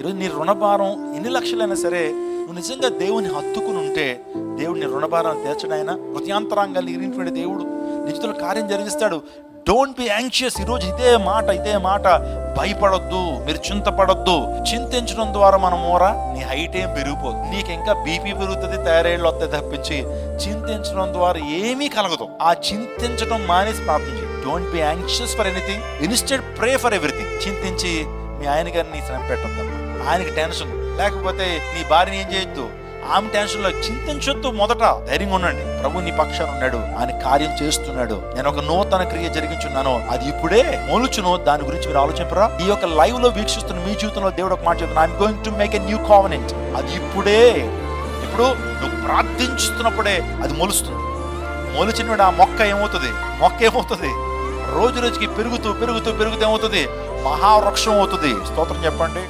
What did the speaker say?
ఈరోజు నీ రుణభారం ఎన్ని లక్షలైనా సరే, నువ్వు నిజంగా దేవుని హత్తుకుని ఉంటే దేవుడు నీ రుణభారాన్ని తీర్చడాయన. హృదయాంతరంగాలు ఇరిగినటువంటి దేవుడు నిజంలో కార్యం జరిగిస్తాడు. Don't be anxious. ఈరోజు ఇదే మాట, భయపడొద్దు, మీరు చింతపడొద్దు. చింతించడం ద్వారా మనం నీ హైట్ ఏం పెరిగిపోదు, నీకు ఇంకా బీపీ పెరుగుతుంది, థైరాయిడ్లు వస్తాయి తప్పించి చింతించడం ద్వారా ఏమీ కలగదు. ఆ చింతించడం మానేసి ప్రార్థన చేయి. Don't be anxious for anything, instead pray for everything. చింతించి మీ ఆయన గారిని శ్రమ పెట్టొద్దమ్మా, ఆయనకి టెన్షన్. లేకపోతే నీ భార్యని ఏం చేయొద్దు, ఆమె టెన్షన్ లో చింతించొద్దు. మొదట ధైర్యంగా ఉండండి, ప్రభు నీ పక్షాన ఉన్నాడు, ఆయన కార్యం చేస్తున్నాడు. నేను ఒక నూతన క్రియ జరిగించున్నాను, అది ఇప్పుడే మొలుచును. దాని గురించి మీరు ఆలోచింపరా? ఈ యొక్క లైవ్ లో వీక్షిస్తున్న మీ జీవితంలో దేవుడు ఒక మాట చెప్తున్నా, I'm going to make a new covenant. అది ఇప్పుడే. ఇప్పుడు నువ్వు ప్రార్థించుతున్నప్పుడే అది మొలుస్తుంది. మొలిచినప్పుడు ఆ మొక్క ఏమవుతుంది? రోజు రోజుకి పెరుగుతూ ఏమవుతుంది? మహావృక్షం అవుతుంది. స్తోత్రం చెప్పండి.